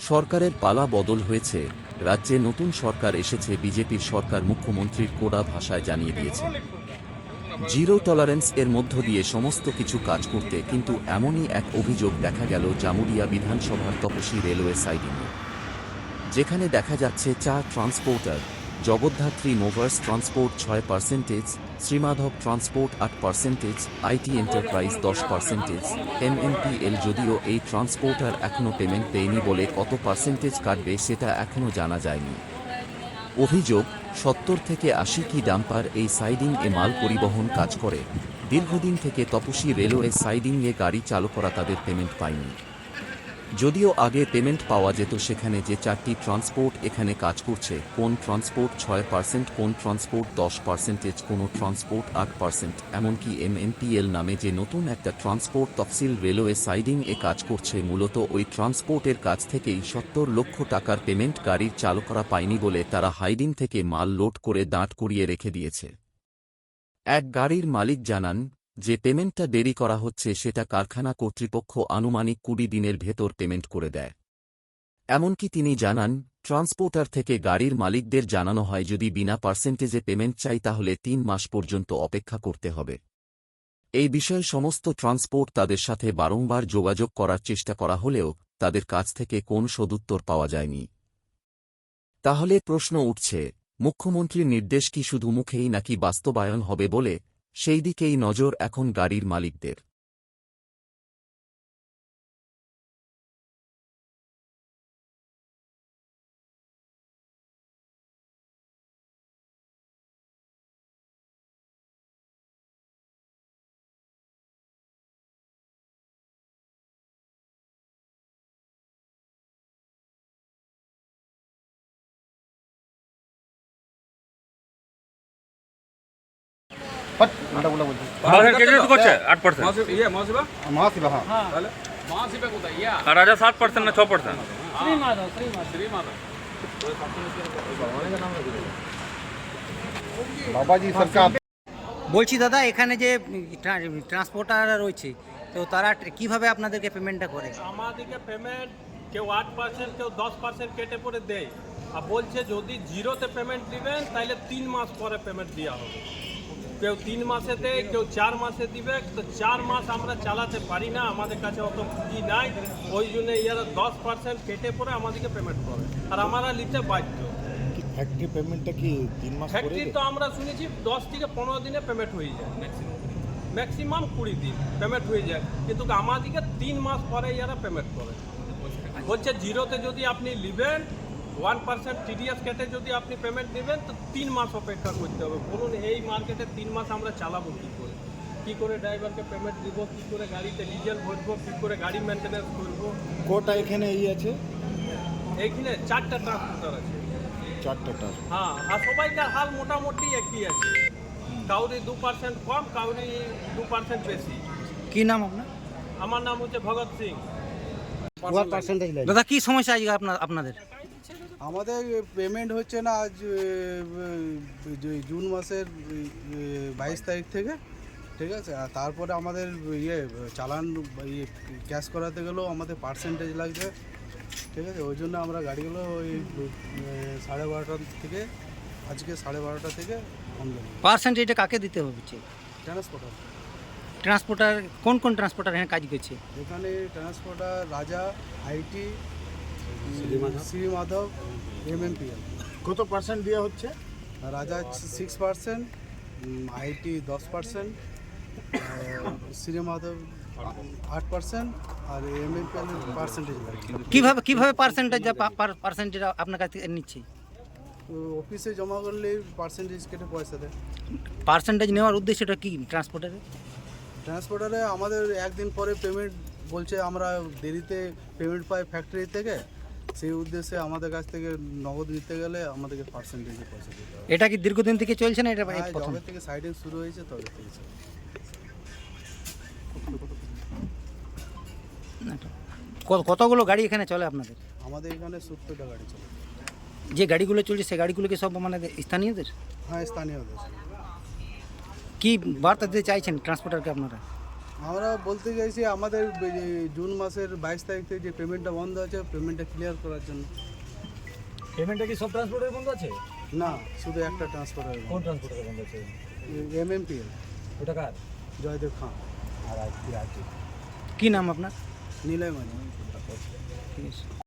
সরকারের পালা বদল হয়েছে, রাজ্যে নতুন সরকার এসেছে। বিজেপির সরকার মুখ্যমন্ত্রীর কোডা ভাষায় জানিয়ে দিয়েছে জিরো টলারেন্স এর মধ্য দিয়ে সমস্ত কিছু কাজ করতে। কিন্তু এমনই এক অভিযোগ দেখা গেল জামুরিয়া বিধানসভার তপসী রেলওয়ে সাইডিংয়ে, যেখানে দেখা যাচ্ছে চা transporter Jagaddhatri movers transport 6%, Srimadhab transport 8%, IT enterprise 10%, MNPL. যদিও এই ট্রান্সপোর্টার এখনও পেমেন্ট দেয়নি বলে কত পার্সেন্টেজ কাটবে সেটা এখনও জানা যায়নি। অভিযোগ, 70 থেকে 80 কি ডাম্পার এই সাইডিং এ মাল পরিবহন কাজ করে। দীর্ঘদিন থেকে তপসী রেলওয়ে সাইডিংয়ে গাড়ি চালকরা তাদের পেমেন্ট পায়নি। যদিও আগে পেমেন্ট পাওয়া যেত, সেখানে যে 4টি ট্রান্সপোর্ট এখানে কাজ করছে, কোন ট্রান্সপোর্ট 6%, কোন ট্রান্সপোর্ট 10%, কোন ট্রান্সপোর্ট 8%, এমনকি এমএনপিএল নামে যে নতুন একটা ট্রান্সপোর্ট তফসিল রেলওয়ে সাইডিং এ কাজ করছে, মূলত ওই ট্রান্সপোর্টের কাছ থেকেই 70 লক্ষ টাকার পেমেন্ট গাড়ির চালকরা পায়নি বলে তারা হাইডিং থেকে মাল লোড করে দাঁড় করিয়ে রেখে দিয়েছে। এক গাড়ির মালিক জানান, যে পেমেন্টটা দেরি করা হচ্ছে সেটা কারখানা কর্তৃপক্ষ আনুমানিক 20 দিনের ভেতর পেমেন্ট করে দেয়। এমনকি তিনি জানান, ট্রান্সপোর্টার থেকে গাড়ির মালিকদের জানানো হয় যদি বিনা পার্সেন্টেজে পেমেন্ট চাই তাহলে 3 মাস পর্যন্ত অপেক্ষা করতে হবে। এই বিষয়ে সমস্ত ট্রান্সপোর্ট তাদের সাথে বারংবার যোগাযোগ করার চেষ্টা করা হলেও তাদের কাছ থেকে কোন সদুত্তর পাওয়া যায়নি। তাহলে প্রশ্ন উঠছে, মুখ্যমন্ত্রীর নির্দেশ কি শুধু মুখেই নাকি বাস্তবায়ন হবে বলে? সেই দিকেই নজর এখন গাড়ির মালিকদের। রাজা 7% না 6%? বাবাজি সরকার। বলছি দাদা, এখানে যে ট্রান্সপোর্টার রয়েছে, তো তারা কিভাবে আপনাদেরকে পেমেন্টটা করে? আমাদেরকে পেমেন্ট কেউ 8%, কেউ 10% কেটে পরে দেয়, আর বলছে যদি জিরোতে পেমেন্ট দিবেন তাহলে 3 মাস পরে পেমেন্ট দেওয়া হবে। কেউ 3 মাসে দেয়, কেউ 4 মাসে দিবে। তো 4 মাস আমরা চালাতে পারি না, আমাদের কাছে অত পুঁজি নাই, ওই জন্য এরা 10% কেটে পরে আমাদেরকে পেমেন্ট করে, আর আমরা নিতে বাধ্য। ফ্যাক্টরি পেমেন্টটা কি 3 মাস পরে? ফ্যাক্টরি তো আমরা শুনেছি 10 থেকে 15 দিনে পেমেন্ট হয়ে যায়, ম্যাক্সিমাম 20 দিন পেমেন্ট হয়ে যায়, কিন্তু আমাদেরকে 3 মাস পরে এরা পেমেন্ট করে। বলছে জিরোতে যদি আপনি নেবেন 1% টিডিএস কেটে যদি আপনি পেমেন্ট নেবেন তো 3 মাস অপেক্ষা করতে হবে। বলুন এই মার্কেটে 3 মাস আমরা চালাবো কী করে ড্রাইভারকে পেমেন্ট দিব, কী করে গাড়িতে ডিজেল ভরবো, কী করে গাড়ি মেনটেন্যান্স করবো? কোটা এখানে আছে, এইখানে 4টা ট্রান্সপোর্টার আছে। 4টা। হ্যাঁ, আর সবাইকার হাল মোটামুটি একই আছে, কাউরি 2% কম, কাউরি 2% বেশি। কি নাম আপনার? আমার নাম হচ্ছে ভগৎ সিং। দাদা, কি সমস্যা আজকে আপনাদের? আমাদের পেমেন্ট হচ্ছে না আজ জুন মাসের 22 তারিখ থেকে, ঠিক আছে। আর তারপরে আমাদের চালান ক্যাশ করাতে গেলেও আমাদের পার্সেন্টেজ লাগছে, ঠিক আছে। ওই জন্য আমরা গাড়িগুলো ওই 12:30 থেকে আজকে 12:30 থেকে বন্ধ। পার্সেন্টেজটা কাকে দিতে হবে? ট্রান্সপোর্টার কোন কোন ট্রান্সপোর্টার এখানে কাজ করছে? এখানে ট্রান্সপোর্টার রাজা, আইটি, শ্রীমাধব, এমএনপিএল। কত পার্সেন্ট দেওয়া হচ্ছে? রাজা 6%, আইটি 10%, শ্রীমাধব 8%, আর এমএনপিএল পার্সেন্টেজ লাগে। কিভাবে পার্সেন্টেজ আপনার কাছ থেকে নিচ্ছে? অফিসে জমা করলে পার্সেন্টেজ কেটে পয়সা দেয়। পার্সেন্টেজ নেওয়ার উদ্দেশ্যটা কি ট্রান্সপোর্টারে আমাদের একদিন পরে পেমেন্ট বলছে, আমরা দেরিতে পেমেন্ট পাই ফ্যাক্টরি থেকে, সেই উদ্দেশ্যে আমাদের কাছ থেকে নগদ নিতে গেলে আমাদেরকে পার্সেন্টেজে পয়সা দিতে হবে। এটা কি দীর্ঘদিন থেকে চলছে না? এটা যবে থেকে সাইডিং শুরু হয়েছে তবে থেকে চলছে। কতগুলো গাড়ি এখানে চলে আপনাদের? আমাদের এখানে 70টা গাড়ি চলে। যে গাড়িগুলো চলছে সে গাড়িগুলো কি সব মানে স্থানীয়দের? হ্যাঁ, স্থানীয়দের। কি বার্তা দিতে চাইছেন ট্রান্সপোর্টারকে আপনারা? আমরা বলতে চাইছি আমাদের জুন মাসের 22 তারিখ থেকে যে পেমেন্টটা বন্ধ আছে পেমেন্টটা ক্লিয়ার করার জন্য। পেমেন্টটা কি সব ট্রান্সপোর্টের বন্ধ আছে? না, শুধু একটা ট্রান্সফার কোন ট্রান্সপোর্টের বন্ধ আছে? MMPL ওটা কার? জয়দেব খান আর কি আছে? কি নাম আপনার? নীলয় মাঝি। ঠিক আছে।